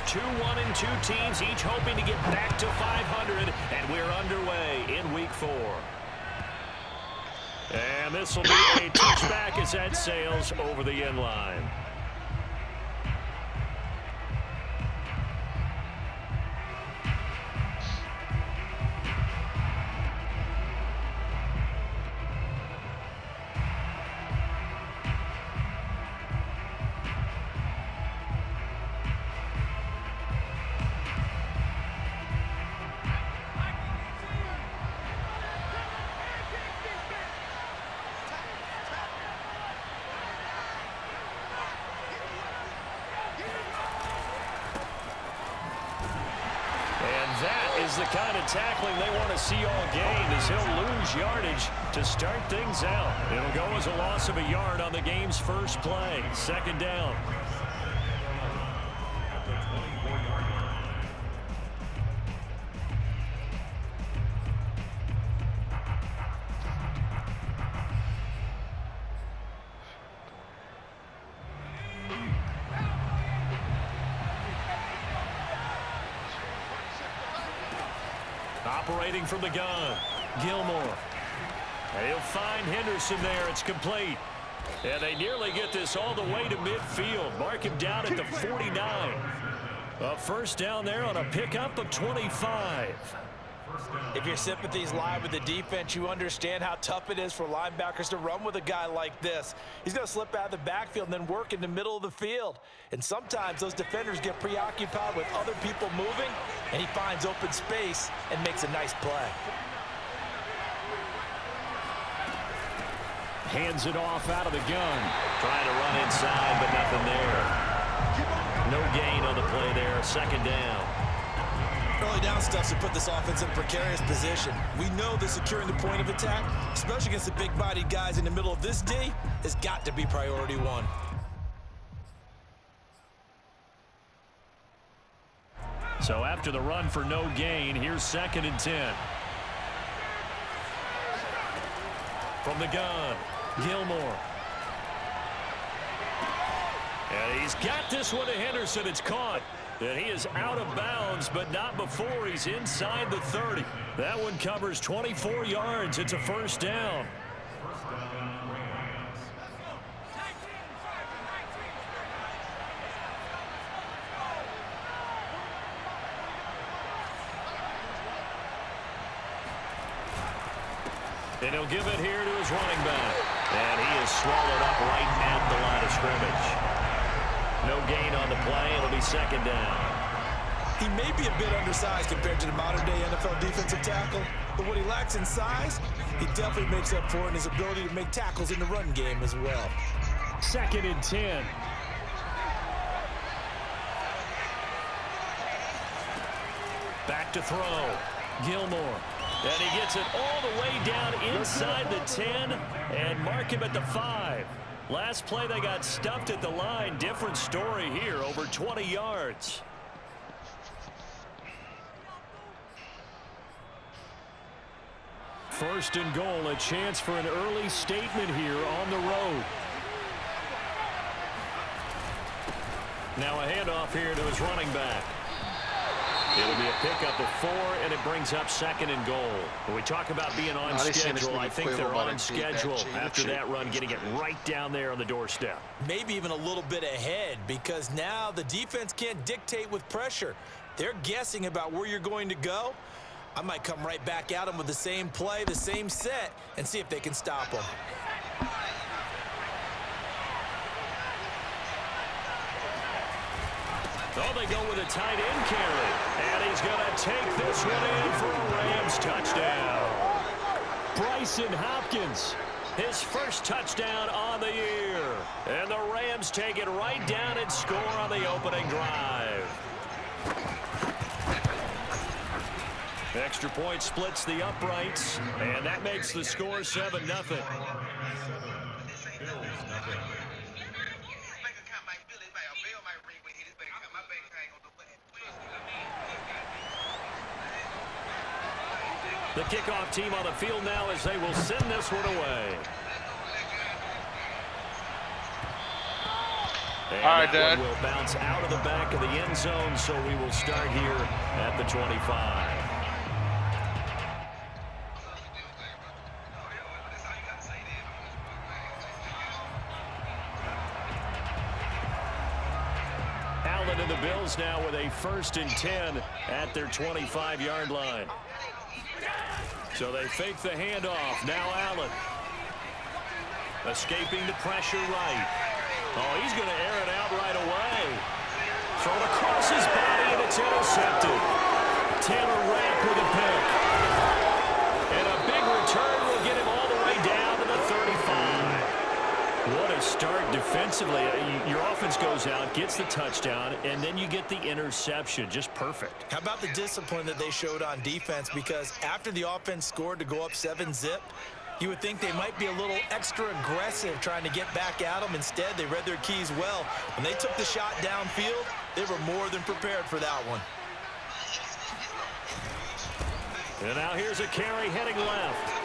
2-1 and 2 teams, each hoping to get back to 500, and we're underway in Week 4. And this will be a touchback as that sails over the end line. That is the kind of tackling they want to see all game, as he'll lose yardage to start things out. It'll go as a loss of a yard on the game's first play. Second down. Operating from the gun, Gilmore. And he'll find Henderson there. It's complete. And they nearly get this all the way to midfield. Mark him down at the 49. A first down there on a pickup of 25. If your sympathies lie with the defense, you understand how tough it is for linebackers to run with a guy like this. He's going to slip out of the backfield and then work in the middle of the field. And sometimes those defenders get preoccupied with other people moving, and he finds open space and makes a nice play. Hands it off out of the gun. Trying to run inside, but nothing there. No gain on the play there. Second down. Early down stuff to put this offense in a precarious position. We know that securing the point of attack, especially against the big-bodied guys in the middle of this D, has got to be priority one. So after the run for no gain, here's 2nd and 10. From the gun, Gilmore. And he's got this one to Henderson. It's caught. And he is out of bounds, but not before he's inside the 30. That one covers 24 yards. It's a first down. And he'll give it here to his running back. And he is swallowed up right at the line of scrimmage. No gain on the play. It'll be second down. He may be a bit undersized compared to the modern-day NFL defensive tackle, but what he lacks in size, he definitely makes up for in his ability to make tackles in the run game as well. 2nd and 10. Back to throw. Gilmore. And he gets it all the way down inside the 10 and mark him at the 5. Last play, they got stuffed at the line. Different story here, over 20 yards. First and goal, a chance for an early statement here on the road. Now a handoff here to his running back. It'll be a pickup of 4, and it brings up 2nd and goal. When we talk about being on schedule, I think they're on schedule after that run, getting it right down there on the doorstep. Maybe even a little bit ahead, because now the defense can't dictate with pressure. They're guessing about where you're going to go. I might come right back at them with the same play, the same set, and see if they can stop them. Oh, they go with a tight end carry. And he's going to take this one in for a Rams touchdown. Brycen Hopkins, his first touchdown on the year. And the Rams take it right down and score on the opening drive. Extra point splits the uprights, and that makes the score 7-0. The kickoff team on the field now as they will send this one away. And All right, that Dad. one will bounce out of the back of the end zone, so we will start here at the 25. Allen and the Bills now with a 1st and 10 at their 25-yard line. So they fake the handoff. Now Allen. Escaping the pressure right. Oh, he's going to air it out right away. Thrown across his body, and it's intercepted. Taylor Rapp with a pick. And a big return will get him all the way down to the 35. What a start defensively. Your offense goes out, gets the touchdown, and then you get the interception. Just perfect. How about the discipline that they showed on defense? Because after the offense scored to go up 7-zip, you would think they might be a little extra aggressive trying to get back at them. Instead, they read their keys well. When they took the shot downfield, they were more than prepared for that one. And now here's a carry heading left.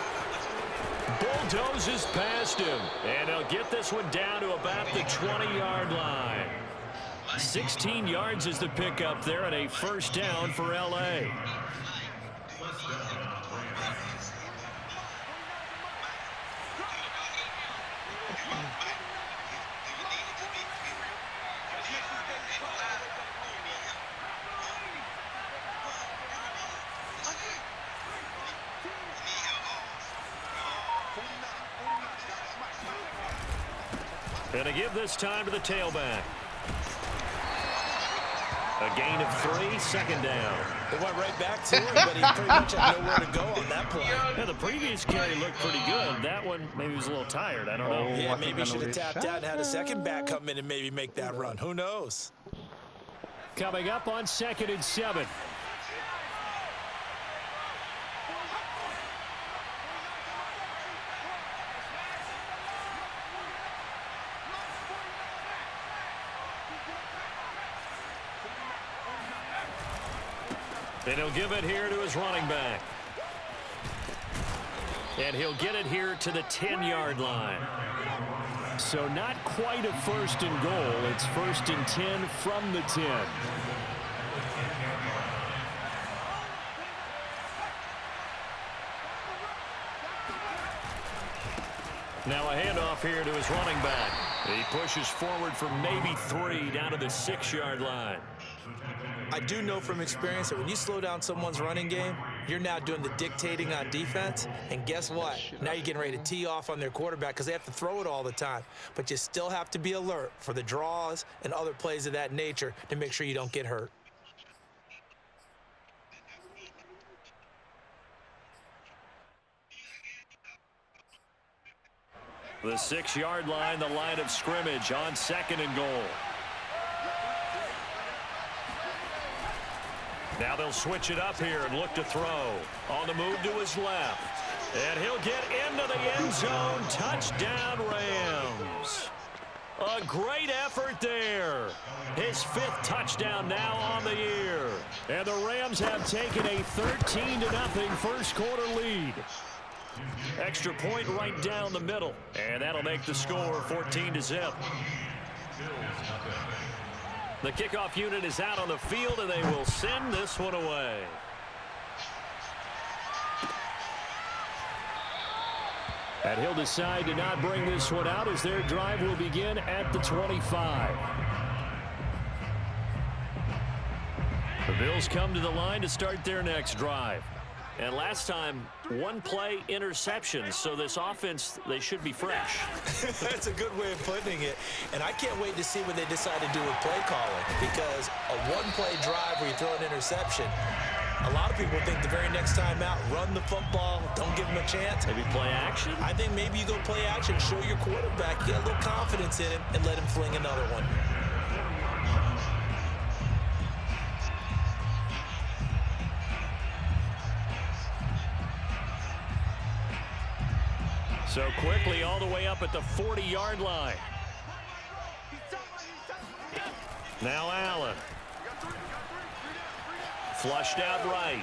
Bulldozes past him. And he'll get this one down to about the 20-yard line. 16 yards is the pickup there, and a 1st down for L.A. Going to give this time to the tailback. A gain of 3, 2nd down. They went right back to him, but he pretty much had nowhere to go on that play. Yeah, the previous carry looked pretty good. That one, maybe he was a little tired. I don't know. Yeah, maybe he should have tapped out and had a second back come in and maybe make that run. Who knows? Coming up on 2nd and 7. And he'll give it here to his running back. And he'll get it here to the 10-yard line. So not quite a 1st and goal. It's 1st and 10 from the 10. Now a handoff here to his running back. He pushes forward for maybe 3 down to the 6-yard line. I do know from experience that when you slow down someone's running game, you're now doing the dictating on defense. And guess what? Now you're getting ready to tee off on their quarterback because they have to throw it all the time. But you still have to be alert for the draws and other plays of that nature to make sure you don't get hurt. The 6-yard line, the line of scrimmage on 2nd and goal. Now they'll switch it up here and look to throw. On the move to his left. And he'll get into the end zone. Touchdown, Rams. A great effort there. His 5th touchdown now on the year. And the Rams have taken a 13-0 1st quarter lead. Extra point right down the middle. And that'll make the score 14-0. The kickoff unit is out on the field, and they will send this one away. And he'll decide to not bring this one out as their drive will begin at the 25. The Bills come to the line to start their next drive. And last time, 1-play interception, so this offense, they should be fresh. That's a good way of putting it. And I can't wait to see what they decide to do with play calling, because a 1-play drive where you throw an interception, a lot of people think the very next time out, run the football, don't give him a chance. Maybe play action? I think maybe you go play action, show your quarterback, get a little confidence in him, and let him fling another one. So quickly all the way up at the 40-yard line. Now Allen. Flushed out right.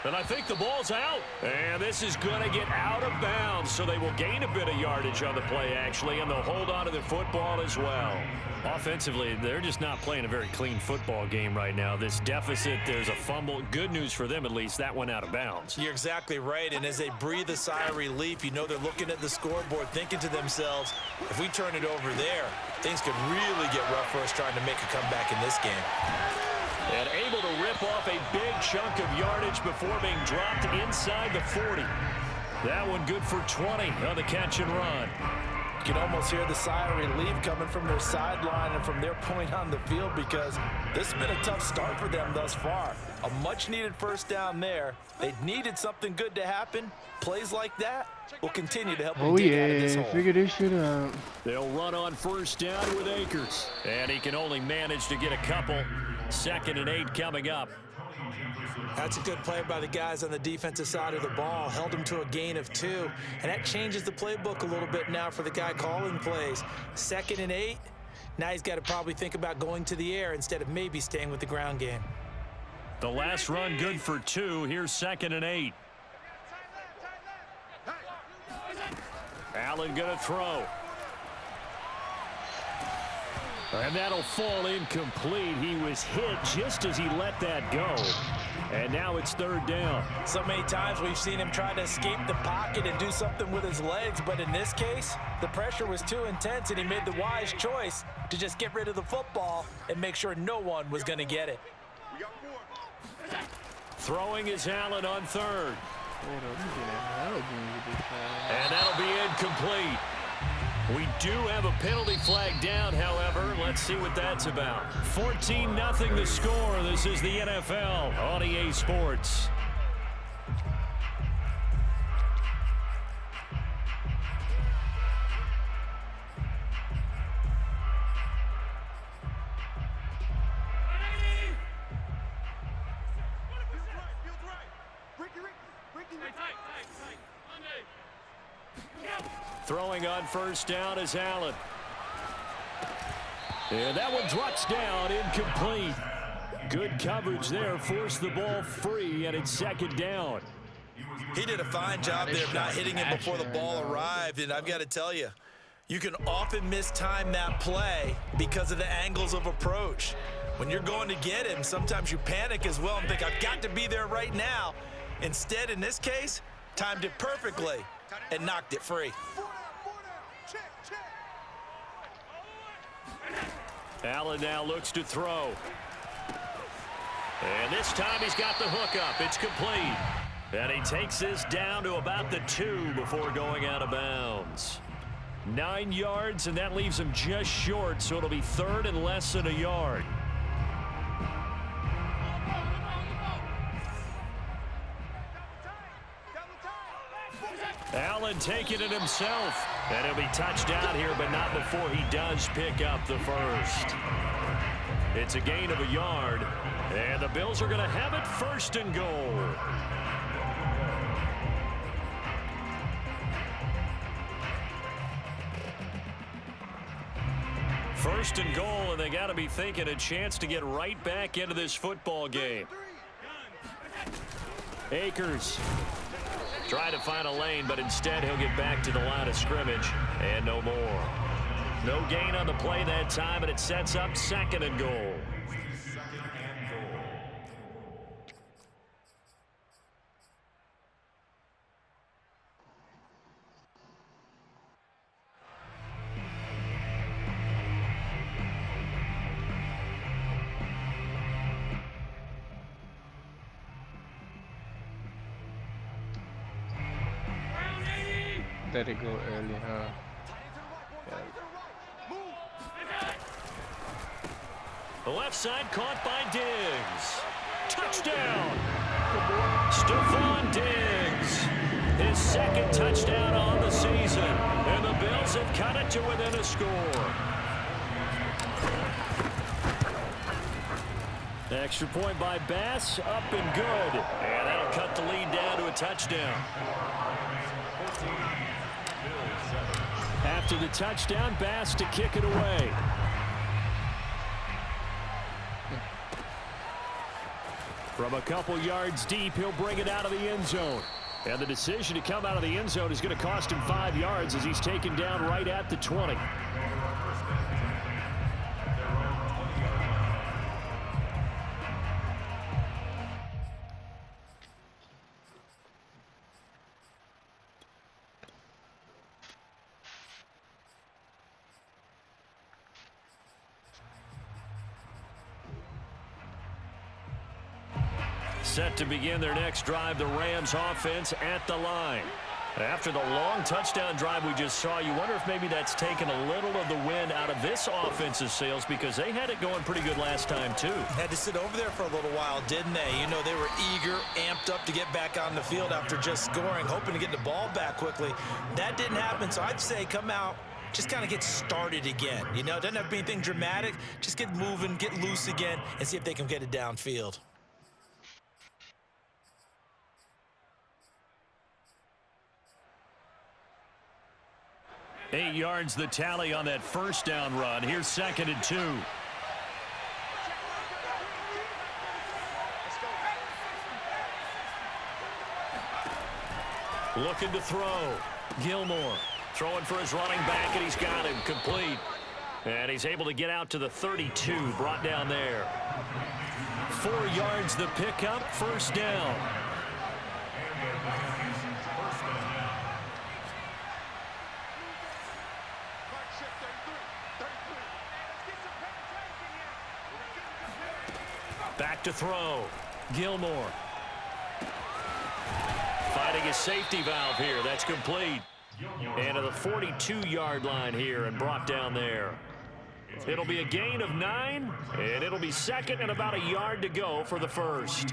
And I think the ball's out. And this is going to get out of bounds, so they will gain a bit of yardage on the play, actually, and they'll hold on to the football as well. Offensively, they're just not playing a very clean football game right now. This deficit, there's a fumble. Good news for them, at least. That went out of bounds. You're exactly right, and as they breathe a sigh of relief, you know they're looking at the scoreboard, thinking to themselves, if we turn it over there, things could really get rough for us trying to make a comeback in this game. And able to rip off a big chunk of yardage before being dropped inside the 40. That one good for 20 on the catch and run. You can almost hear the sigh of relief coming from their sideline and from their point on the field, because this has been a tough start for them thus far. A much-needed first down there. They needed something good to happen. Plays like that will continue to help them dig out of this hole. Figure this shit out. They'll run on first down with Akers. And he can only manage to get a couple. 2nd and 8 coming up. That's a good play by the guys on the defensive side of the ball. Held him to a gain of 2. And that changes the playbook a little bit now for the guy calling plays. 2nd and 8. Now he's got to probably think about going to the air instead of maybe staying with the ground game. The last run good for 2. Here's 2nd and 8. Allen going to throw. And that'll fall incomplete. He was hit just as he let that go. And now it's 3rd down. So many times we've seen him try to escape the pocket and do something with his legs, but in this case, the pressure was too intense and he made the wise choice to just get rid of the football and make sure no one was going to get it. Throwing is Allen on 3rd. And that'll be incomplete. We do have a penalty flag down, however. Let's see what that's about. 14-0 the score. This is the NFL on EA Sports. Throwing on first down is Allen. And that one drops down, incomplete. Good coverage there, forced the ball free, and it's 2nd down. He did a fine job there of not hitting him before the ball arrived, and I've got to tell you, you can often mistime that play because of the angles of approach. When you're going to get him, sometimes you panic as well and think, I've got to be there right now. Instead, in this case, timed it perfectly and knocked it free. Allen now looks to throw. And this time he's got the hook up. It's complete. And he takes this down to about the 2 before going out of bounds. 9 yards, and that leaves him just short, so it'll be 3rd and less than a yard. Allen taking it himself. And he'll be touched down here, but not before he does pick up the first. It's a gain of a yard. And the Bills are going to have it 1st and goal. First and goal, and they got to be thinking a chance to get right back into this football game. Akers. Try to find a lane, but instead he'll get back to the line of scrimmage and no more. No gain on the play that time, and it sets up 2nd and goal. Let it go early, huh? The left side caught by Diggs. Touchdown! Stephon Diggs. His 2nd touchdown on the season. And the Bills have cut it to within a score. Extra point by Bass, up and good. And that'll cut the lead down to a touchdown. After the touchdown, Bass to kick it away. From a couple yards deep, he'll bring it out of the end zone. And the decision to come out of the end zone is going to cost him 5 yards as he's taken down right at the 20. Set to begin their next drive, the Rams offense at the line. After the long touchdown drive we just saw, you wonder if maybe that's taken a little of the wind out of this offense's sails because they had it going pretty good last time too. Had to sit over there for a little while, didn't they? You know, they were eager, amped up to get back on the field after just scoring, hoping to get the ball back quickly. That didn't happen, so I'd say come out, just kind of get started again. You know, doesn't have to be anything dramatic. Just get moving, get loose again, and see if they can get it downfield. Eight yards the tally on that first down run. Here's 2nd and 2. Looking to throw. Gilmore throwing for his running back, and he's got him complete. And he's able to get out to the 32, brought down there. 4 yards the pickup, first down. Back to throw. Gilmore. Fighting his safety valve here. That's complete. And to the 42-yard line here and brought down there. It'll be a gain of 9, and it'll be 2nd and about a yard to go for the first.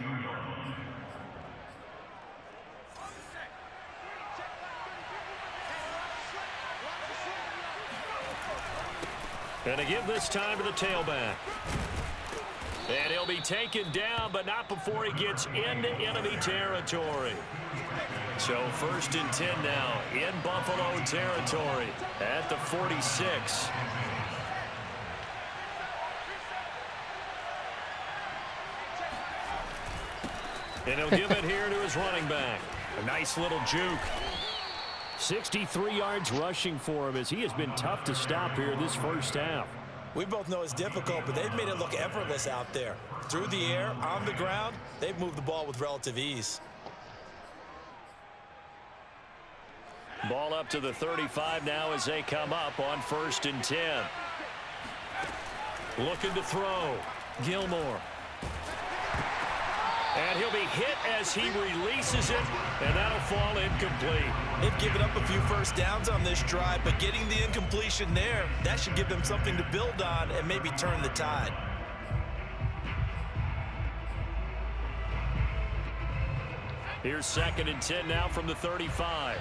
And to give this time to the tailback. And he'll be taken down, but not before he gets into enemy territory. So 1st and 10 now in Buffalo territory at the 46. And he'll give it here to his running back. A nice little juke. 63 yards rushing for him as he has been tough to stop here this first half. We both know it's difficult, but they've made it look effortless out there. Through the air, on the ground, they've moved the ball with relative ease. Ball up to the 35 now as they come up on 1st and 10. Looking to throw. Gilmore. And he'll be hit as he releases it, and that'll fall incomplete. They've given up a few first downs on this drive, but getting the incompletion there, that should give them something to build on and maybe turn the tide. Here's 2nd and 10 now from the 35.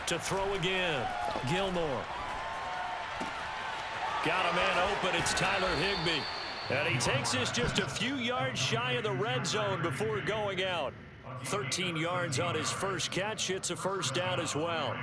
To throw again. Gilmore. Got a man open. It's Tyler Higbee. And he takes this just a few yards shy of the red zone before going out. 13 yards on his first catch. It's a first down as well.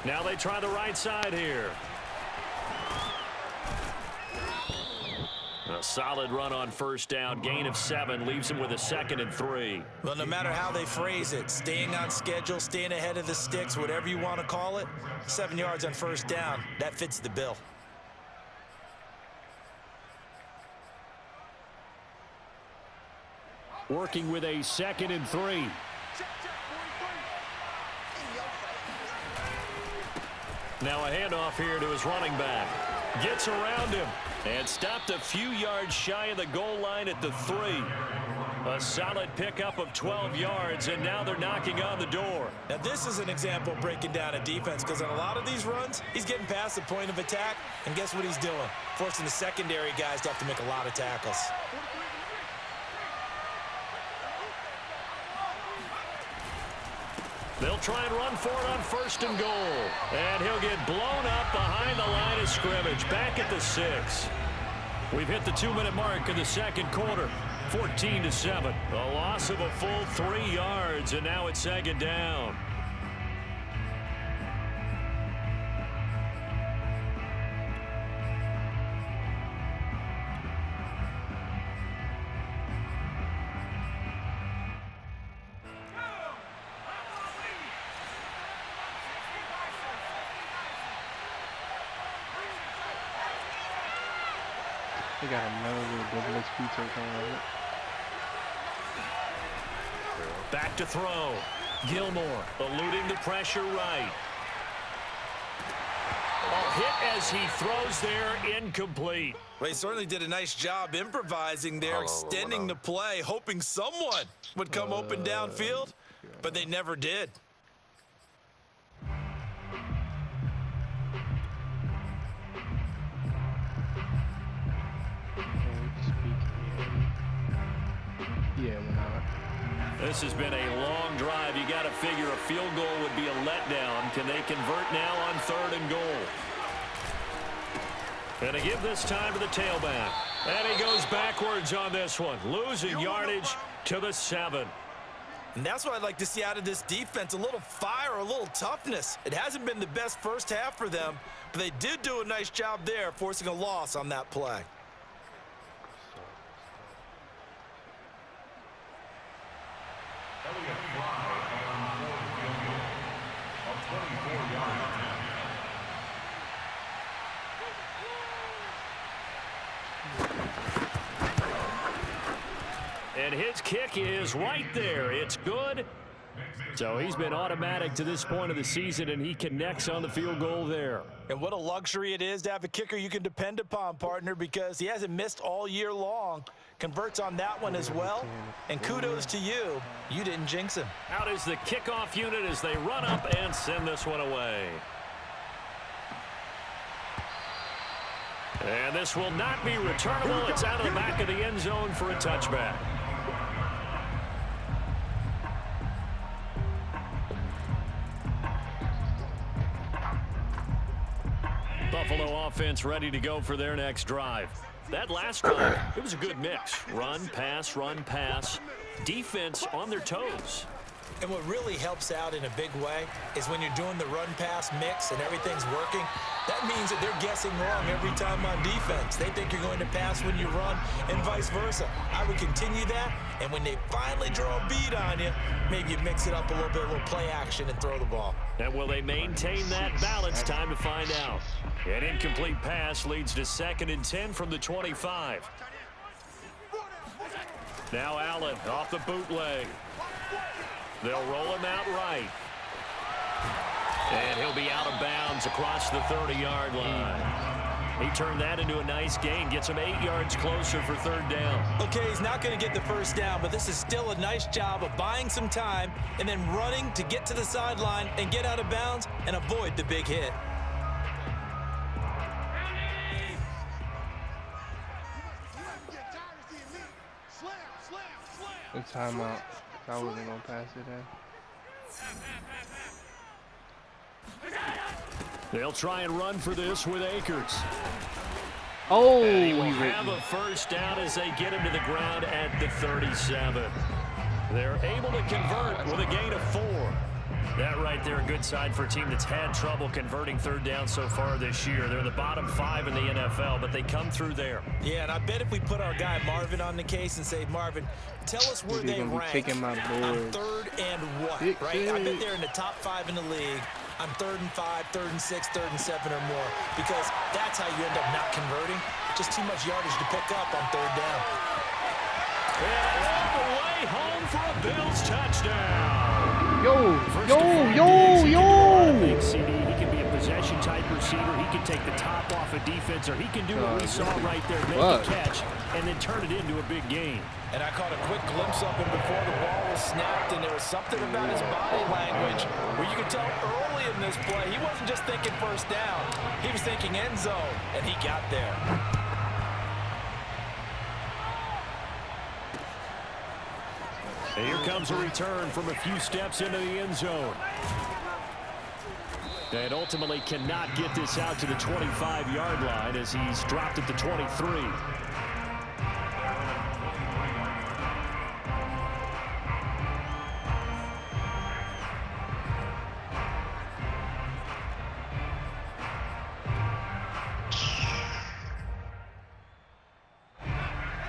Now they try the right side here. A solid run on first down. Gain of 7 leaves him with a 2nd and 3. Well, no matter how they phrase it, staying on schedule, staying ahead of the sticks, whatever you want to call it, 7 yards on first down, that fits the bill. Working with a 2nd and 3. Now a handoff here to his running back. Gets around him and stopped a few yards shy of the goal line at the 3. A solid pickup of 12 yards, and now they're knocking on the door. Now this is an example of breaking down a defense, because on a lot of these runs, he's getting past the point of attack, and guess what he's doing? Forcing the secondary guys to have to make a lot of tackles. They'll try and run for it on 1st and goal. And he'll get blown up behind the line of scrimmage, back at the 6. We've hit the 2-minute mark in the second quarter, 14-7. A loss of a full 3 yards, and now it's 2nd down. They got another little double XP token on it. Back to throw. Gilmore eluding the pressure right. A hit as he throws there, incomplete. Well, he certainly did a nice job improvising there, extending the play, hoping someone would come open downfield, but they never did. Yeah, we're not. This has been a long drive. You got to figure a field goal would be a letdown. Can they convert now on 3rd and goal? And they give this time to the tailback. And he goes backwards on this one, losing yardage to the 7. And that's what I'd like to see out of this defense, a little fire, a little toughness. It hasn't been the best first half for them, but they did do a nice job there, forcing a loss on that play. And his kick is right there. It's good. So he's been automatic to this point of the season, and he connects on the field goal there. And what a luxury it is to have a kicker you can depend upon, partner, because he hasn't missed all year long. Converts on that one as well. And kudos to you. You didn't jinx him. Out is the kickoff unit as they run up and send this one away. And this will not be returnable. It's out of the back of the end zone for a touchback. Buffalo offense ready to go for their next drive. That last drive, it was a good mix. Run, pass, defense on their toes. And what really helps out in a big way is when you're doing the run-pass mix and everything's working, that means that they're guessing wrong every time on defense. They think you're going to pass when you run and vice versa. I would continue that, and when they finally draw a bead on you, maybe you mix it up a little bit, a little play action and throw the ball. And will they maintain that balance? Time to find out. An incomplete pass leads to 2nd and 10 from the 25. Now Allen off the bootleg. They'll roll him out right. And he'll be out of bounds across the 30-yard line. He turned that into a nice gain, gets him 8 yards closer for 3rd down. Okay, he's not going to get the first down, but this is still a nice job of buying some time and then running to get to the sideline and get out of bounds and avoid the big hit. The timeout. I wasn't going to pass it in. They'll try and run for this with Akers. Oh, and he will have a first down as they get him to the ground at the 37. They're able to convert with a gain of 4. That right there, a good sign for a team that's had trouble converting 3rd down so far this year. They're the bottom 5 in the NFL, but they come through there. Yeah, and I bet if we put our guy Marvin on the case and say, Marvin, tell us where they rank on 3rd and what, right? I bet they're in the top 5 in the league on 3rd and 5, 3rd and 6, 3rd and 7 or more, because that's how you end up not converting. Just too much yardage to pick up on 3rd down. And all the way home for a Bills touchdown. Yo! Big CD. He can be a possession-type receiver. He can take the top off a defense, or he can do what we saw right there, make a catch, and then turn it into a big game. And I caught a quick glimpse of him before the ball was snapped, and there was something about his body language where you could tell early in this play, he wasn't just thinking first down. He was thinking end zone, and he got there. And here comes a return from a few steps into the end zone. And ultimately cannot get this out to the 25-yard line as he's dropped at the 23.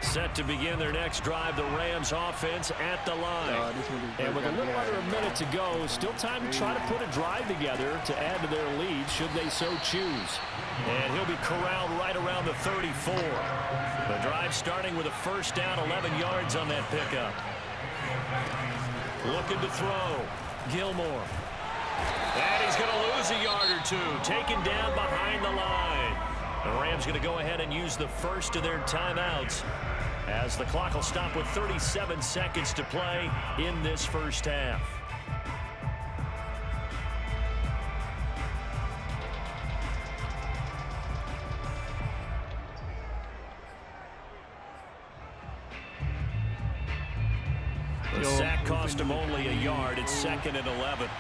Set to begin their next drive, the Rams offense at the line. And with a little under a minute to go, still time to try to put a drive together to add to their lead should they so choose. And he'll be corralled right around the 34. The drive starting with a first down, 11 yards on that pickup. Looking to throw. Gilmore. And he's going to lose a yard or two. Taken down behind the line. The Rams going to go ahead and use the first of their timeouts, as the clock will stop with 37 seconds to play in this first half. The sack cost him only a yard. It's 2nd and 11.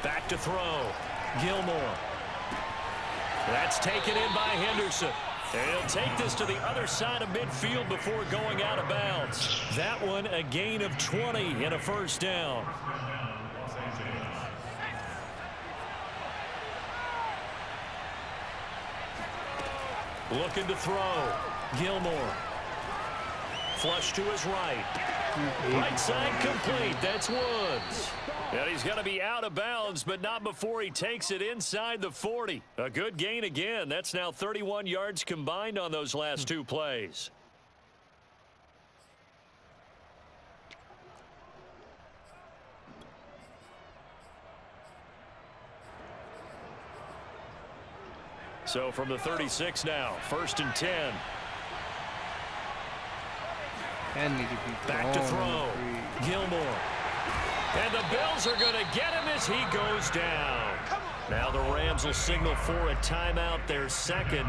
Back to throw. Gilmore. That's taken in by Henderson. And he'll take this to the other side of midfield before going out of bounds. That one a gain of 20 and a first down. Looking to throw. Gilmore. Flush to his right. Right side complete. That's Woods. And he's going to be out of bounds, but not before he takes it inside the 40. A good gain again. That's now 31 yards combined on those last two plays. So from the 36 now, 1st and 10. Back to throw. Gilmore. And the Bills are going to get him as he goes down. Now the Rams will signal for a timeout, their second,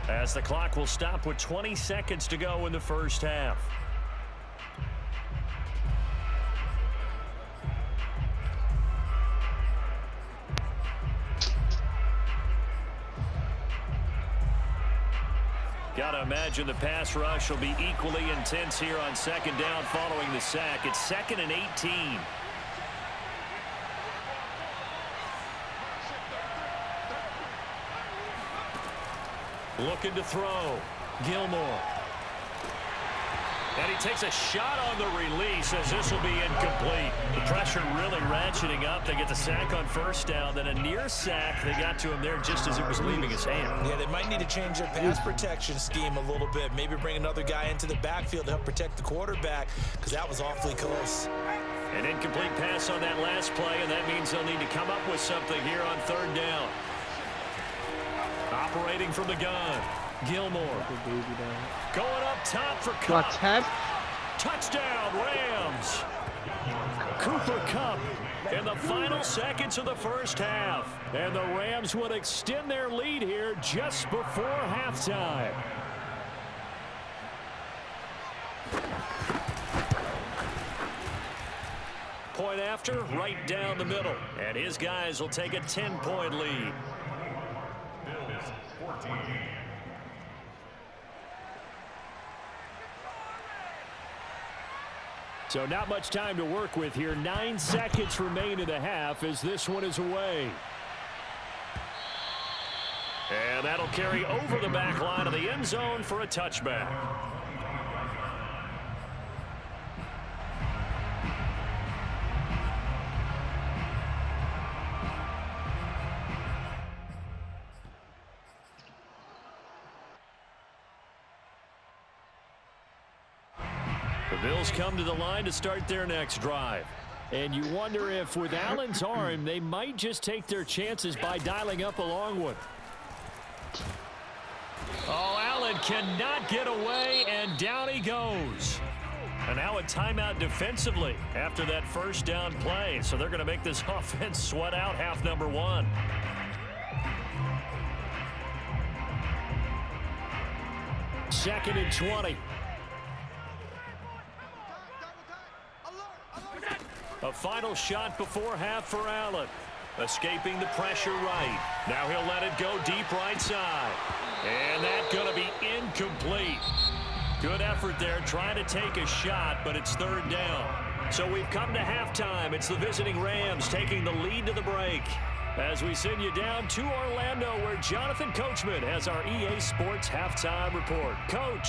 as the clock will stop with 20 seconds to go in the first half. Got to imagine the pass rush will be equally intense here on 2nd down following the sack. It's 2nd and 18. Looking to throw. Gilmore. And he takes a shot on the release as this will be incomplete. The pressure really ratcheting up. They get the sack on first down. Then a near sack. They got to him there just as it was leaving his hand. Yeah, they might need to change their pass protection scheme a little bit. Maybe bring another guy into the backfield to help protect the quarterback, because that was awfully close. An incomplete pass on that last play, and that means they'll need to come up with something here on 3rd down. Operating from the gun. Gilmore. Going up top for Kupp. Touchdown, Rams. Cooper Kupp in the final seconds of the first half. And the Rams would extend their lead here just before halftime. Point after, right down the middle. And his guys will take a 10-point lead. Bills 14. So not much time to work with here. 9 seconds remain in the half as this one is away. And that'll carry over the back line of the end zone for a touchback. The Bills come to the line to start their next drive. And you wonder if with Allen's arm, they might just take their chances by dialing up a long one. Oh, Allen cannot get away, and down he goes. And now a timeout defensively after that first down play. So they're going to make this offense sweat out half number one. Second and 20. A final shot before half for Allen. Escaping the pressure right. Now he'll let it go deep right side. And that's going to be incomplete. Good effort there trying to take a shot, but it's third down. So we've come to halftime. It's the visiting Rams taking the lead to the break. As we send you down to Orlando, where Jonathan Coachman has our EA Sports halftime report. Coach.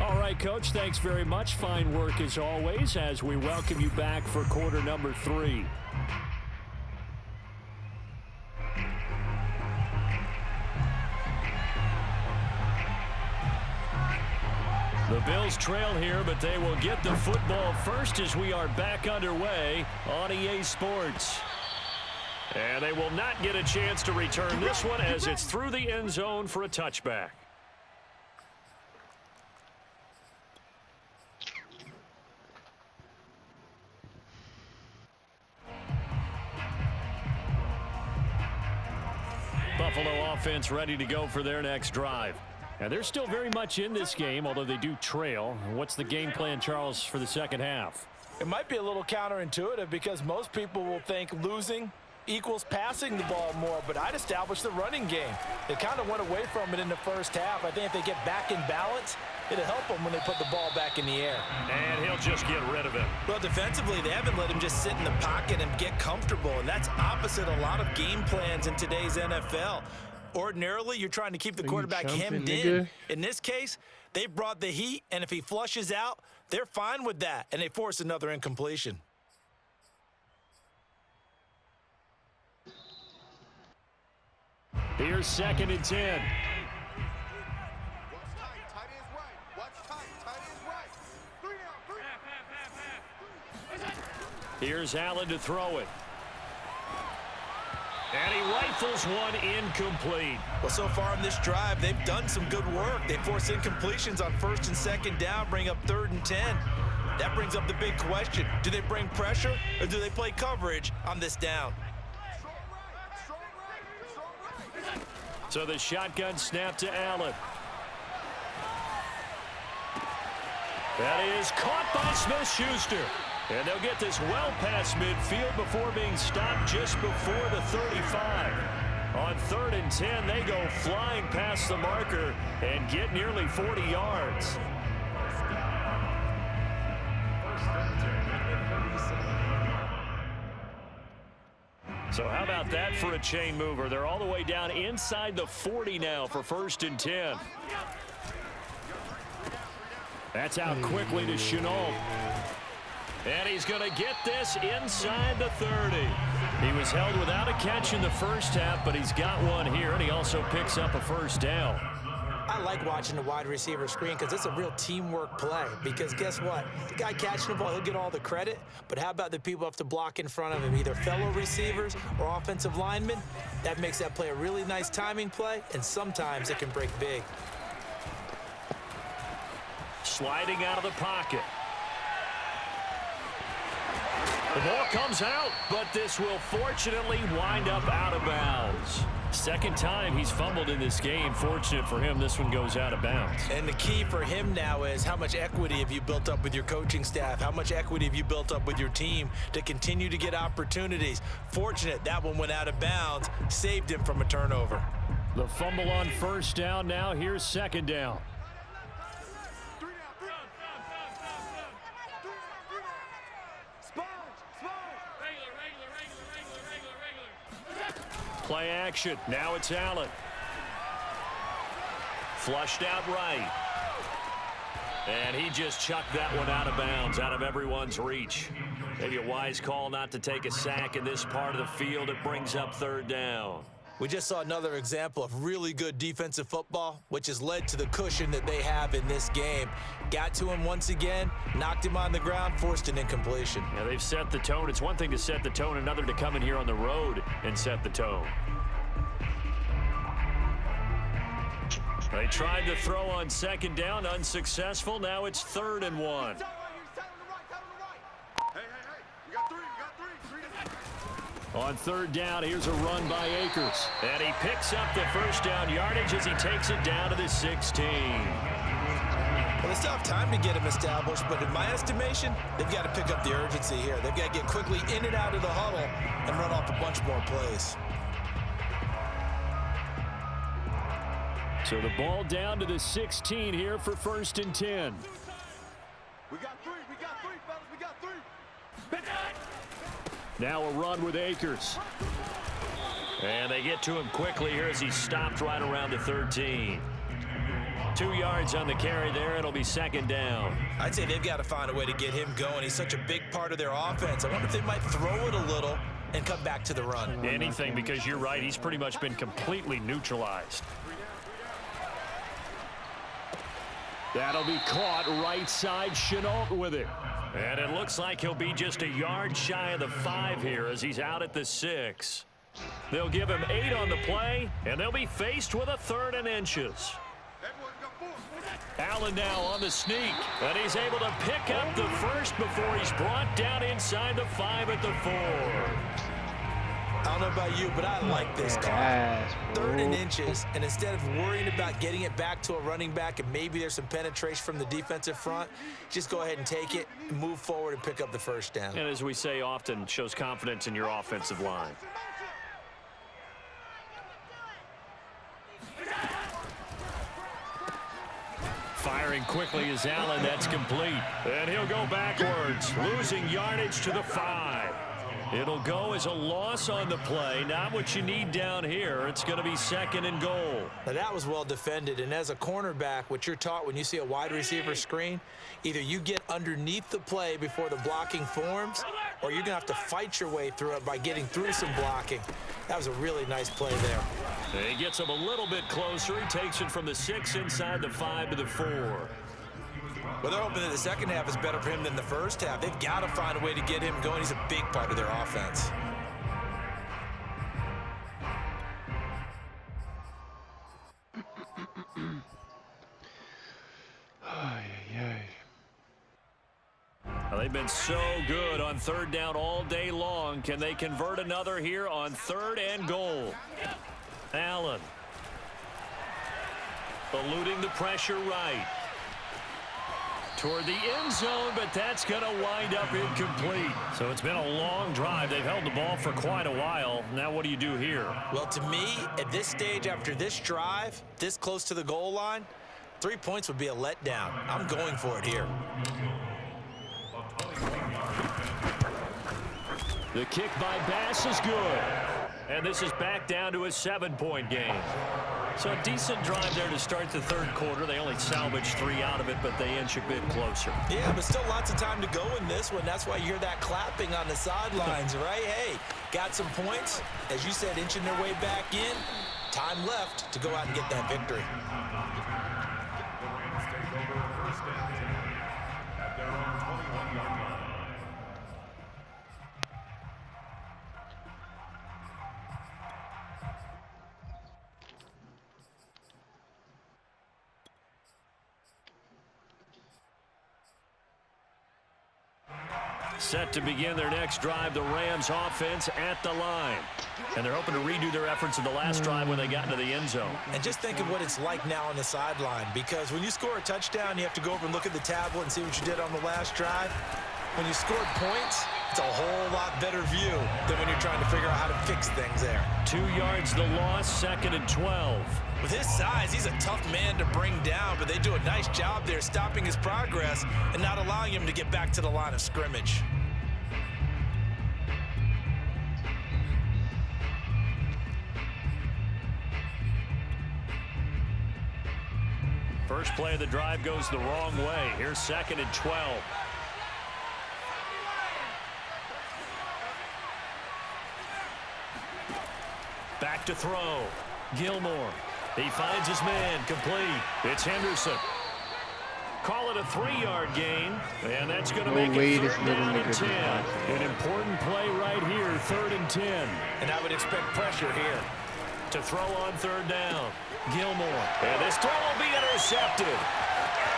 All right, Coach, thanks very much. Fine work as always as we welcome you back for quarter number 3. The Bills trail here, but they will get the football first as we are back underway on EA Sports. And they will not get a chance to return this one as it's through the end zone for a touchback. Buffalo offense ready to go for their next drive. And they're still very much in this game, although they do trail. What's the game plan, Charles, for the second half? It might be a little counterintuitive because most people will think losing equals passing the ball more, but I'd establish the running game. They kind of went away from it in the first half. I think if they get back in balance, it'll help them when they put the ball back in the air. And he'll just get rid of it. Well, defensively, they haven't let him just sit in the pocket and get comfortable, and that's opposite a lot of game plans in today's NFL. Ordinarily, you're trying to keep the quarterback hemmed in. In this case, they brought the heat, and if he flushes out, they're fine with that, and they force another incompletion. Here's 2nd and 10. Here's Allen to throw it. And he rifles one incomplete. Well, so far in this drive, they've done some good work. They force incompletions on 1st and 2nd down, bring up 3rd and 10. That brings up the big question. Do they bring pressure or do they play coverage on this down? So the shotgun snap to Allen. That is caught by Smith-Schuster. And they'll get this well past midfield before being stopped just before the 35. On 3rd and 10, they go flying past the marker and get nearly 40 yards. So how about that for a chain mover? They're all the way down inside the 40 now for 1st and 10. That's out quickly to Shenault. And he's going to get this inside the 30. He was held without a catch in the first half, but he's got one here, and he also picks up a 1st down. I like watching the wide receiver screen because it's a real teamwork play. Because guess what? The guy catching the ball, he'll get all the credit. But how about the people who have to block in front of him, either fellow receivers or offensive linemen? That makes that play a really nice timing play, and sometimes it can break big. Sliding out of the pocket. The ball comes out, but this will fortunately wind up out of bounds. 2nd time he's fumbled in this game. Fortunate for him, this one goes out of bounds. And the key for him now is how much equity have you built up with your coaching staff? How much equity have you built up with your team to continue to get opportunities? Fortunate that one went out of bounds, saved him from a turnover. The fumble on 1st down now. Here's 2nd down. Play action. Now it's Allen. Flushed out right. And he just chucked that one out of bounds, out of everyone's reach. Maybe a wise call not to take a sack in this part of the field. It brings up 3rd down. We just saw another example of really good defensive football, which has led to the cushion that they have in this game. Got to him once again, knocked him on the ground, forced an incompletion. Yeah, they've set the tone. It's one thing to set the tone, another to come in here on the road and set the tone. They tried to throw on 2nd down, unsuccessful. Now it's 3rd and 1. Hey, you got 3, On third down, here's a run by Akers. And he picks up the first down yardage as he takes it down to the 16. Well, they still have time to get him established, but in my estimation, they've got to pick up the urgency here. They've got to get quickly in and out of the huddle and run off a bunch more plays. So the ball down to the 16 here for 1st and 10. We got three, fellas, we got three. Now a run with Akers. And they get to him quickly here as he's stopped right around the 13. 2 yards on the carry there. It'll be 2nd down. I'd say they've got to find a way to get him going. He's such a big part of their offense. I wonder if they might throw it a little and come back to the run. Anything, because you're right. He's pretty much been completely neutralized. That'll be caught right side. Shenault with it. And it looks like he'll be just a yard shy of the 5 here as he's out at the 6. They'll give him 8 on the play, and they'll be faced with a 3rd and inches. Allen now on the sneak, and he's able to pick up the first before he's brought down inside the 5 at the 4. I don't know about you, but I like this call. 3rd and inches, and instead of worrying about getting it back to a running back and maybe there's some penetration from the defensive front, just go ahead and take it, move forward, and pick up the first down. And as we say often, shows confidence in your offensive line. Firing quickly is Allen. That's complete. And he'll go backwards, losing yardage to the 5. It'll go as a loss on the play. Not what you need down here. It's going to be 2nd and goal. Now that was well defended, and as a cornerback, what you're taught when you see a wide receiver screen, either you get underneath the play before the blocking forms, or you're going to have to fight your way through it by getting through some blocking. That was a really nice play there. He gets him a little bit closer. He takes it from the 6 inside the 5 to the 4. Well, they're hoping that the second half is better for him than the first half. They've got to find a way to get him going. He's a big part of their offense. Well, they've been so good on 3rd down all day long. Can they convert another here on 3rd and goal? Allen. Eluding the pressure right. Toward the end zone, but that's going to wind up incomplete. So it's been a long drive. They've held the ball for quite a while. Now what do you do here? Well, to me, at this stage, after this drive, this close to the goal line, 3 points would be a letdown. I'm going for it here. The kick by Bass is good. And this is back down to a 7-point game. So a decent drive there to start the 3rd quarter. They only salvaged 3 out of it, but they inch a bit closer. Yeah, but still lots of time to go in this one. That's why you hear that clapping on the sidelines, right? Hey, got some points. As you said, inching their way back in. Time left to go out and get that victory. The Rams take over 1st and 10 at their own 21-yard line. Set to begin their next drive, the Rams offense at the line. And they're hoping to redo their efforts in the last drive when they got into the end zone. And just think of what it's like now on the sideline, because when you score a touchdown, you have to go over and look at the tablet and see what you did on the last drive. When you scored points, it's a whole lot better view than when you're trying to figure out how to fix things there. 2 yards the loss, 2nd and 12. With his size, he's a tough man to bring down, but they do a nice job there stopping his progress and not allowing him to get back to the line of scrimmage. First play of the drive goes the wrong way. Here's 2nd and 12. Back to throw. Gilmore. He finds his man. Complete. It's Henderson. Call it a 3-yard gain, and that's going to make it 3rd down and 10. An important play right here, 3rd and 10. And I would expect pressure here. To throw on 3rd down. Gilmore. And this throw will be intercepted.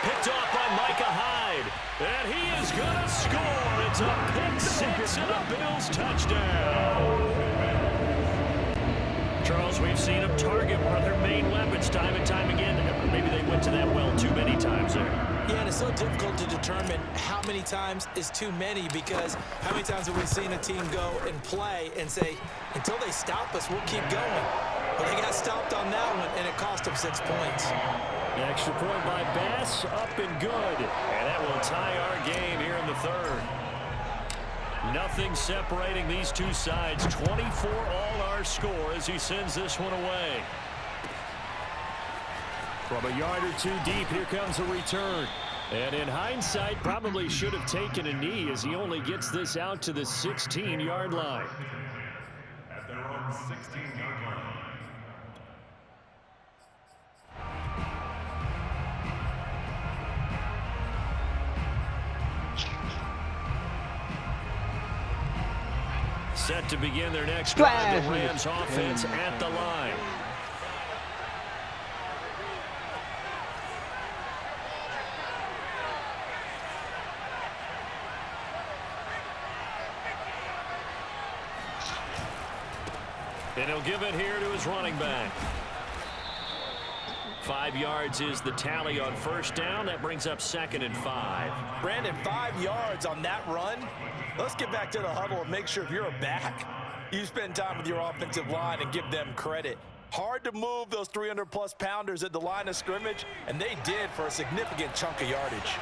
Picked off by Micah Hyde. And he is going to score. It's a pick 6 and a Bills touchdown. Charles, we've seen them target one of their main weapons time and time again. Maybe they went to that well too many times there. Yeah, and it's so difficult to determine how many times is too many, because how many times have we seen a team go and play and say, until they stop us, we'll keep going. But they got stopped on that one, and it cost them 6 points. The extra point by Bass, up and good. And that will tie our game here in the third. Nothing separating these two sides. 24 all our score as he sends this one away. From a yard or two deep, here comes a return. And in hindsight, probably should have taken a knee as he only gets this out to the 16-yard line. At their own 16-yard line. Set to begin their next drive, the Rams offense at the line. And he'll give it here to his running back. 5 yards is the tally on first down. That brings up 2nd and 5. Brandon, 5 yards on that run. Let's get back to the huddle and make sure if you're a back, you spend time with your offensive line and give them credit. Hard to move those 300-plus pounders at the line of scrimmage, and they did for a significant chunk of yardage.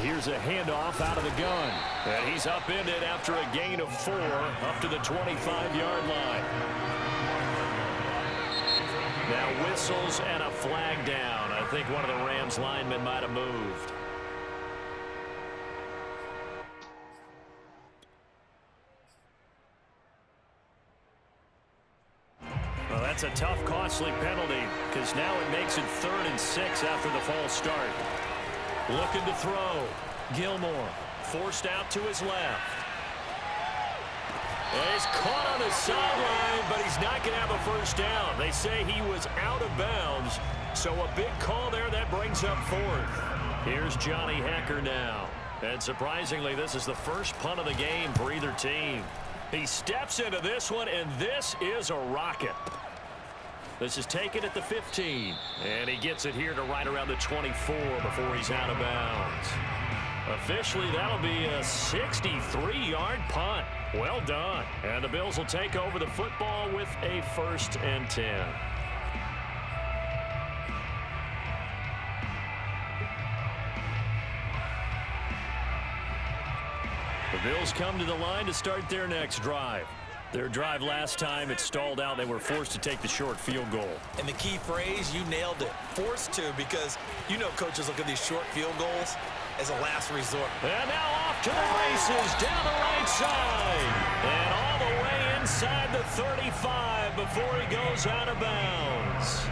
Here's a handoff out of the gun. And he's upended after a gain of 4 up to the 25-yard line. Now whistles and a flag down. I think one of the Rams linemen might have moved. Well, that's a tough, costly penalty because now it makes it 3rd and 6 after the false start. Looking to throw. Gilmore forced out to his left. And he's caught on the sideline, but he's not going to have a first down. They say he was out of bounds, so a big call there that brings up 4th. Here's Johnny Hekker now. And surprisingly, this is the first punt of the game for either team. He steps into this one, and this is a rocket. This is taken at the 15, and he gets it here to right around the 24 before he's out of bounds. Officially, that'll be a 63-yard punt. Well done. And the Bills will take over the football with a 1st and 10. The Bills come to the line to start their next drive. Their drive last time, it stalled out. They were forced to take the short field goal. And the key phrase, you nailed it. Forced to, because you know coaches look at these short field goals as a last resort. And now off to the races down the right side. And all the way inside the 35 before he goes out of bounds.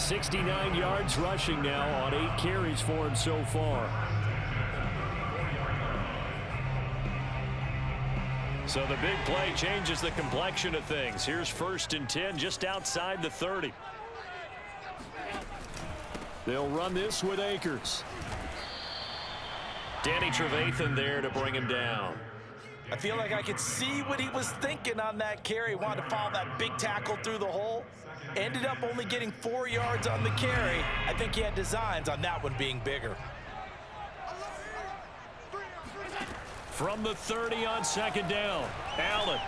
69 yards rushing now on 8 carries for him so far. So the big play changes the complexion of things. Here's 1st and 10 just outside the 30. They'll run this with Akers. Danny Trevathan there to bring him down. I feel like I could see what he was thinking on that carry. Wanted to follow that big tackle through the hole. Ended up only getting 4 yards on the carry. I think he had designs on that one being bigger. From the 30 on 2nd down, Allen.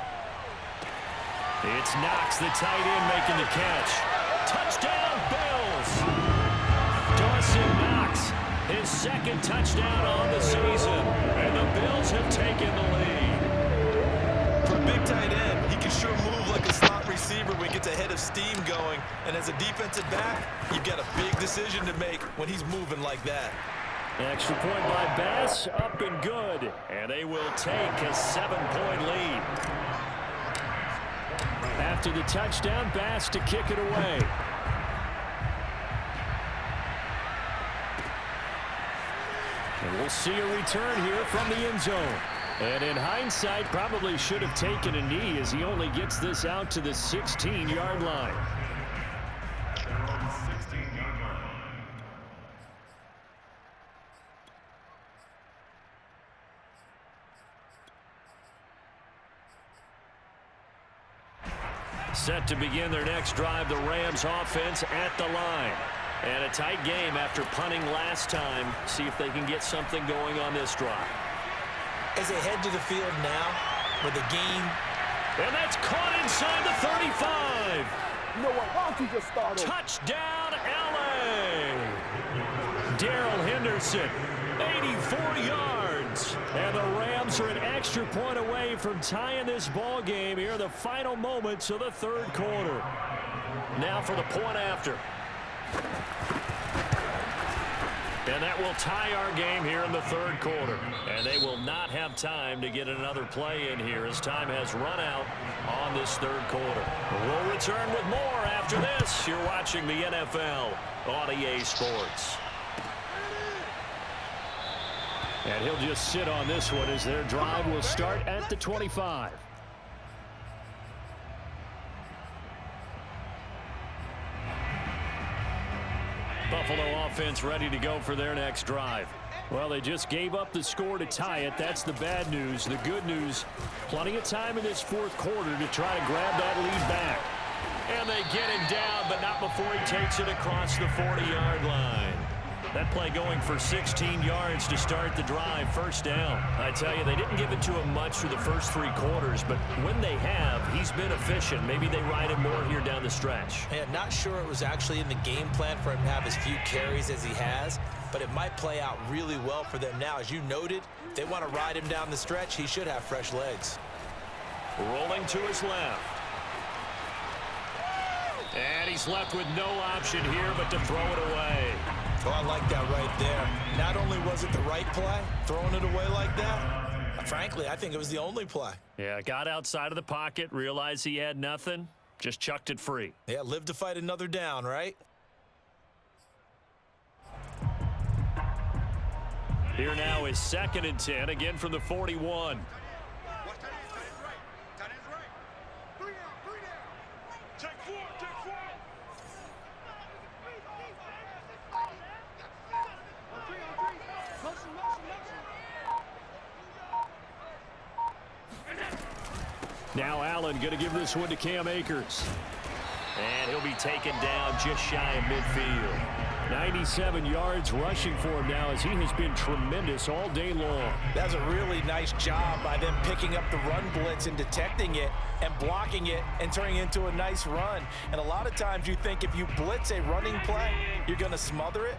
It's Knox, the tight end, making the catch. Touchdown, Bills! Dawson Knox, his 2nd touchdown on the season. And the Bills have taken the lead. For a big tight end, he can sure move like a slot receiver when he gets a head of steam going. And as a defensive back, you've got a big decision to make when he's moving like that. Extra point by Bass, up and good. And they will take a 7-point lead. After the touchdown, Bass to kick it away. And we'll see a return here from the end zone. And in hindsight, probably should have taken a knee as he only gets this out to the 16-yard line. Set to begin their next drive, the Rams offense at the line. And a tight game after punting last time. See if they can get something going on this drive. As they head to the field now with a gain. And that's caught inside the 35. You know what? Why don't you just start over? Touchdown, L.A. Darrell Henderson, 84 yards. And the Rams are an extra point away from tying this ball game here in the final moments of the third quarter. Now for the point after. And that will tie our game here in the third quarter. And they will not have time to get another play in here as time has run out on this third quarter. We'll return with more after this. You're watching the NFL on EA Sports. And he'll just sit on this one as their drive will start at the 25. Buffalo offense ready to go for their next drive. Well, they just gave up the score to tie it. That's the bad news. The good news, plenty of time in this fourth quarter to try to grab that lead back. And they get him down, but not before he takes it across the 40-yard line. That play going for 16 yards to start the drive, first down. I tell you, they didn't give it to him much through the first three quarters, but when they have, he's been efficient. Maybe they ride him more here down the stretch. Man, not sure it was actually in the game plan for him to have as few carries as he has, but it might play out really well for them now. As you noted, if they want to ride him down the stretch, he should have fresh legs. Rolling to his left. And he's left with no option here but to throw it away. Oh, I like that right there. Not only was it the right play, throwing it away like that, frankly, I think it was the only play. Yeah, got outside of the pocket, realized he had nothing, just chucked it free. Yeah, live to fight another down, right? Here now is 2nd and 10, again from the 41. Now Allen going to give this one to Cam Akers. And he'll be taken down just shy of midfield. 97 yards rushing for him now as he has been tremendous all day long. That's a really nice job by them picking up the run blitz and detecting it and blocking it and turning it into a nice run. And a lot of times you think if you blitz a running play, you're going to smother it.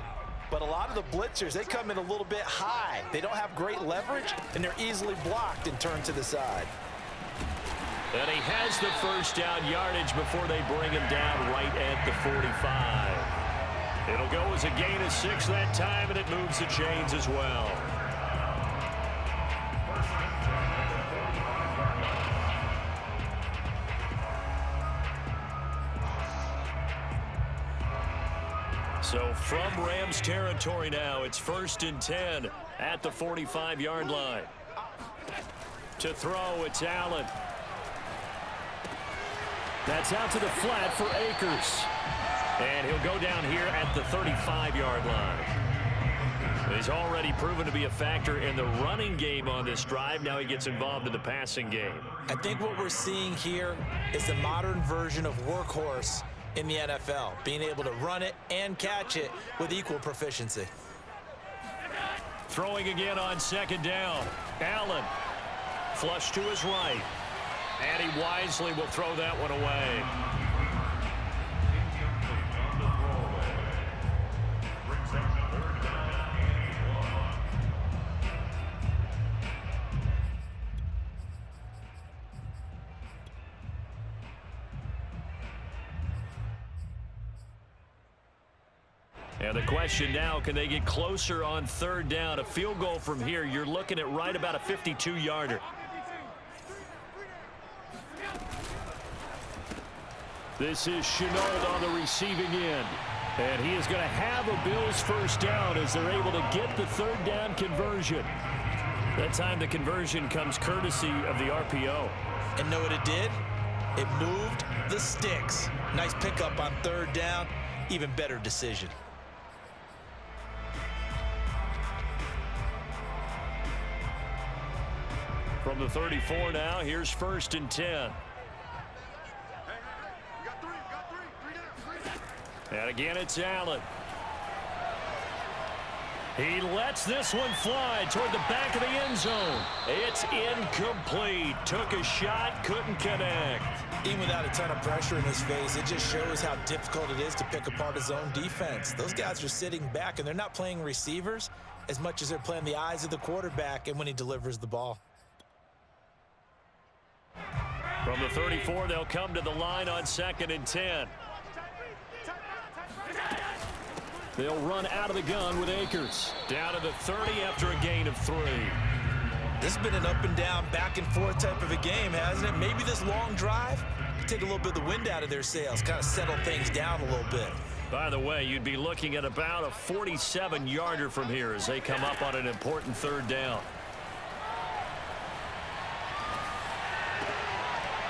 But a lot of the blitzers, they come in a little bit high. They don't have great leverage, and they're easily blocked and turned to the side. And he has the first down yardage before they bring him down right at the 45. It'll go as a gain of 6 that time, and it moves the chains as well. So from Rams territory now, it's 1st and 10 at the 45-yard line. To throw, it's Allen. That's out to the flat for Akers. And he'll go down here at the 35-yard line. He's already proven to be a factor in the running game on this drive. Now he gets involved in the passing game. I think what we're seeing here is the modern version of workhorse in the NFL, being able to run it and catch it with equal proficiency. Throwing again on 2nd down. Allen, flush to his right. And he wisely will throw that one away. And the question now, can they get closer on 3rd down? A field goal from here, you're looking at right about a 52-yarder. This is Shenault on the receiving end. And he is going to have a Bills first down as they're able to get the 3rd down conversion. That time the conversion comes courtesy of the RPO. And know what it did? It moved the sticks. Nice pickup on 3rd down. Even better decision. From the 34 now, here's 1st and 10. And again, it's Allen. He lets this one fly toward the back of the end zone. It's incomplete. Took a shot, couldn't connect. Even without a ton of pressure in his face, it just shows how difficult it is to pick apart his own defense. Those guys are sitting back, and they're not playing receivers as much as they're playing the eyes of the quarterback and when he delivers the ball. From the 34, they'll come to the line on 2nd and 10. They'll run out of the gun with Akers. Down to the 30 after a gain of 3. This has been an up and down, back and forth type of a game, hasn't it? Maybe this long drive could take a little bit of the wind out of their sails, kind of settle things down a little bit. By the way, you'd be looking at about a 47-yarder from here as they come up on an important 3rd down.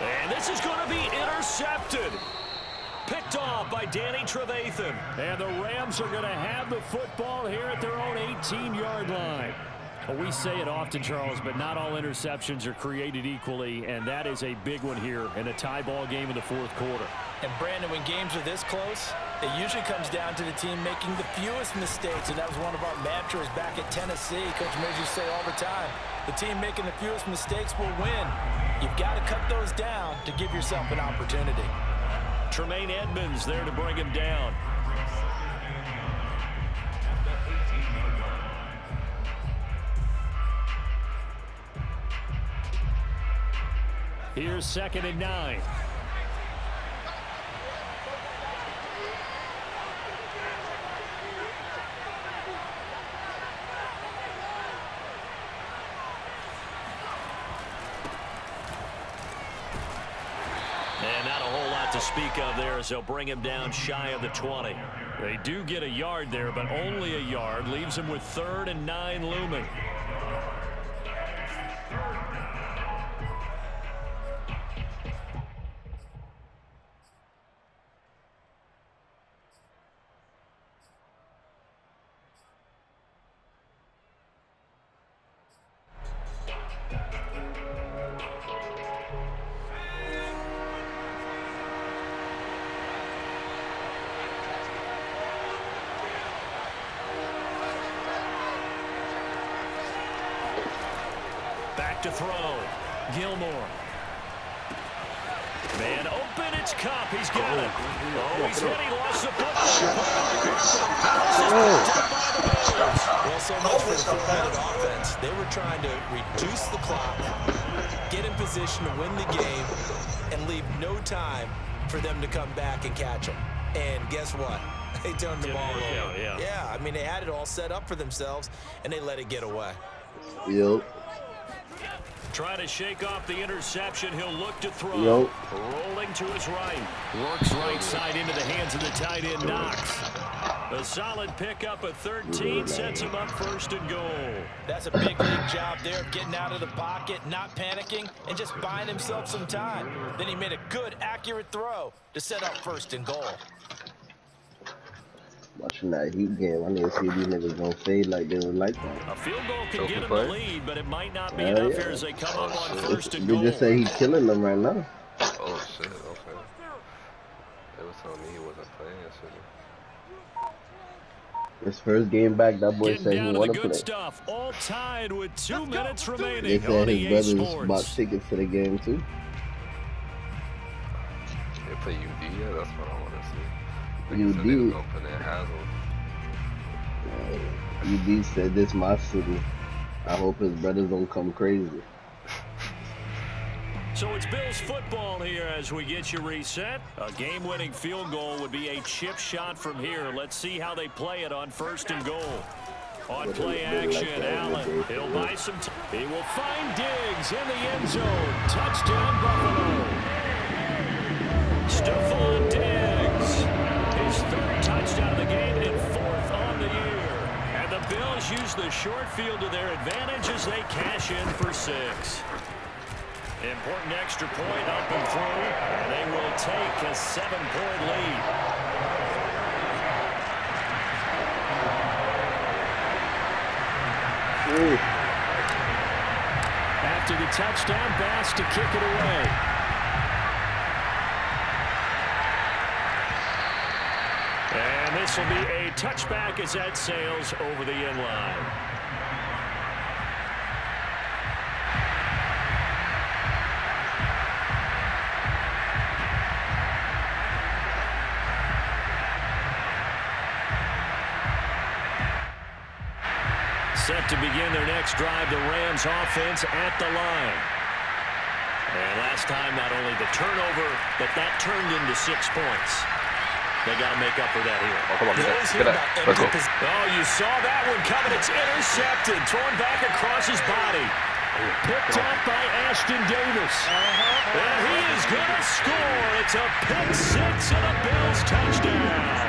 And this is going to be intercepted. Picked off by Danny Trevathan. And the Rams are going to have the football here at their own 18-yard line. Well, we say it often, Charles, but not all interceptions are created equally, and that is a big one here in a tie ball game in the 4th quarter. And, Brandon, when games are this close, it usually comes down to the team making the fewest mistakes, and that was one of our mantras back at Tennessee. Coach Major say all the time, the team making the fewest mistakes will win. You've got to cut those down to give yourself an opportunity. Tremaine Edmonds there to bring him down. Here's 2nd and 9. And not a whole lot to speak of there as they'll bring him down shy of the 20. They do get a yard there, but only a yard. Leaves him with 3rd and 9 looming. Back to throw. Gilmore. Man open, it's Cup. He's got it. Oh, he's hit. He lost the football. Well, so much for the competitive offense. They were trying to reduce the clock, get in position to win the game, and leave no time for them to come back and catch them. And guess what? They turned the ball over. Yeah, I mean, they had it all set up for themselves, and they let it get away. Yep. Trying to shake off the interception. He'll look to throw. Nope. Rolling to his right. Works right side into the hands of the tight end, Knox. A solid pickup at 13 sets him up 1st and goal. That's a big league job there, getting out of the pocket, not panicking, and just buying himself some time. Then he made a good, accurate throw to set up 1st and goal. Watching that Heat game, I need to see if these niggas gonna fade like they were like that. A field goal can get him the lead, but it might not be enough here as they come up on 1st and goal. They just say he's killing them right now. Oh shit, okay. They was telling me he wasn't playing yesterday. His first game back, that boy Getting said he down to the wanted to good play. stuff, all tied with 2 minutes remaining. They said on his EA brothers Sports. bought tickets to the game too. They play UD, yeah, that's what I want to see. UD. They was gonna put in Hazel. UD said this my city. I hope his brothers don't come crazy. So it's Bills football here as we get you reset. A game-winning field goal would be a chip shot from here. Let's see how they play it on 1st and goal. On play action, Allen. He'll buy some time. He will find Diggs in the end zone. Touchdown, Buffalo. Stephon Diggs. His 3rd touchdown of the game and 4th on the year. And the Bills use the short field to their advantage as they cash in for 6. Important extra point up and through, and they will take a 7-point lead. After the touchdown, Bass to kick it away. this will be a touchback as that sails over the end line. Set to begin their next drive, the Rams offense at the line. And last time, not only the turnover, but that turned into 6 points. They got to make up for that here. Oh, come on, get that. Let's go. Oh, you saw that one coming. It's intercepted. Thrown back across his body. Picked up by Ashton Davis. And he is going to score. It's a pick six and a Bills touchdown.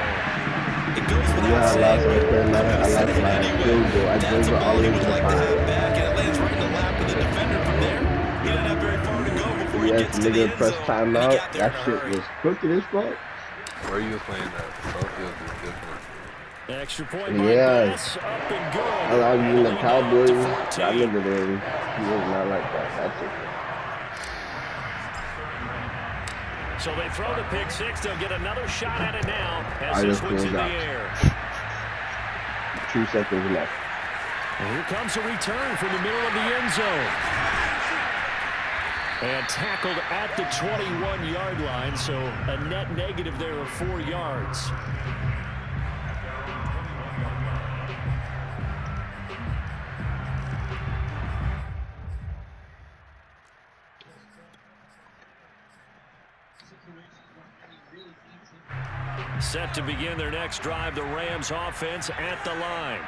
It goes without Yeah, I saying, like right there, man. I like my field goal. I that's drove a ball he all would over like to the have back, and it lands right in the lap of the defender from there. He doesn't have very far to go before he Yes, gets to the nigga, end press zone. And he timeout. got there That in a shit hurry. was crooked as fuck. Where you was playing at? Southfield is different. Extra point by Yeah. Bass, up and good. I was in the Cowboys. To That 14. nigga there, he was not like that. That's it. So they throw the pick six. They'll get another shot at it now as I this just one's in pulled the out. air. 2 seconds left. And here comes a return from the middle of the end zone. And tackled at the 21-yard line, so a net negative there of 4 yards. Set to begin their next drive, the Rams offense at the line.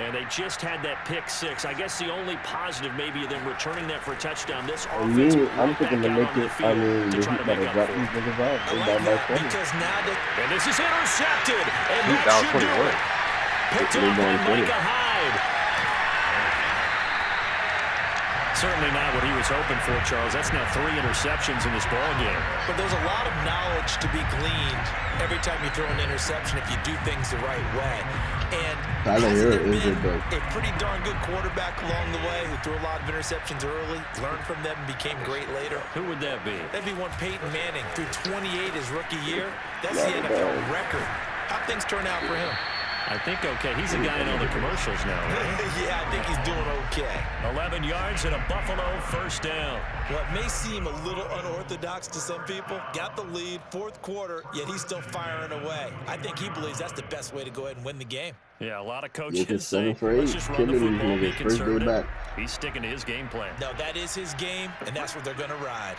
And they just had that pick six. I guess the only positive maybe of them returning that for a touchdown. This offense I'm thinking to make it, I mean, to they try to better make up drop for these it. niggas out. I They like down by that 20. because now they And this is intercepted. And That that was should do 21. it. Picked They up by going 20. Micah Hyde. Certainly not what he was hoping for, Charles. That's now 3 interceptions in this ball game. But there's a lot of knowledge to be gleaned every time you throw an interception if you do things the right way. And Tyler hasn't Hero there is been good, though. a pretty darn good quarterback along the way who threw a lot of interceptions early, learned from them, and became great later? Who would that be? That'd be one Peyton Manning threw 28 his rookie year. That's the NFL record. How'd things turn out for him? I think okay. He's the guy in all the commercials now, right? Yeah, I think he's doing okay. 11 yards and a Buffalo first down. What may seem a little unorthodox to some people, got the lead, 4th quarter, yet he's still firing away. I think he believes that's the best way to go ahead and win the game. Yeah, a lot of Niggas coaches say, 7 for 8. let's just run the Killing these football, be niggas. First day conservative. back. He's sticking to his game plan. No, that is his game, and that's what they're going to ride.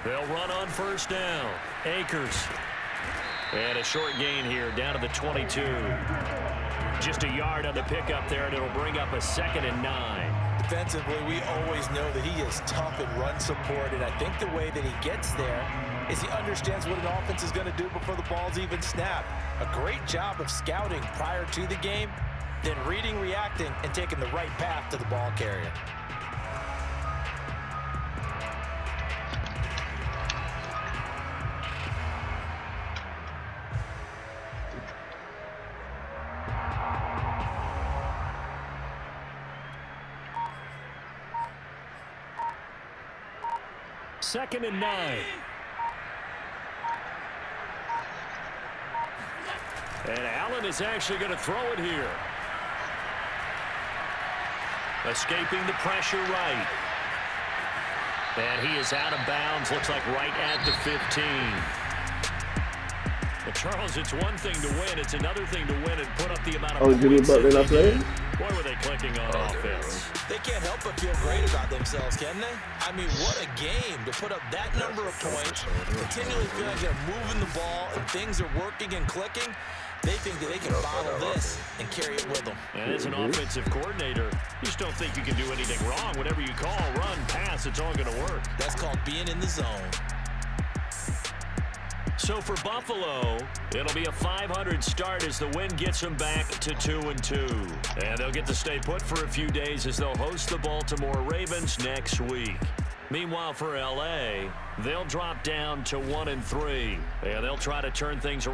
They'll run on first down. Akers. And a short gain here down to the 22. Just a yard on the pickup there, and it'll bring up a 2nd and 9. Defensively, we always know that he is tough in run support, and I think the way that he gets there is he understands what an offense is going to do before the ball's even snapped. A great job of scouting prior to the game, then reading, reacting, and taking the right path to the ball carrier. Second and 9. And Allen is actually going to throw it here. Escaping the pressure right. And he is out of bounds. Looks like right at the 15. But Charles, it's one thing to win. It's another thing to win and put up the amount of Oh, Jimmy points Butler that not they did. playing? Boy, were they clicking on offense. They can't help but feel great about themselves, can they? I mean, what a game to put up that number of points, continually feeling like they're moving the ball and things are working and clicking. They think that they can bottle this and carry it with them. And as an offensive coordinator, you just don't think you can do anything wrong. Whatever you call, run, pass, it's all going to work. That's called being in the zone. So for Buffalo, it'll be a 500 start as the win gets them back to 2-2. And they'll get to stay put for a few days as they'll host the Baltimore Ravens next week. Meanwhile, for L.A., they'll drop down to 1-3. And they'll try to turn things around.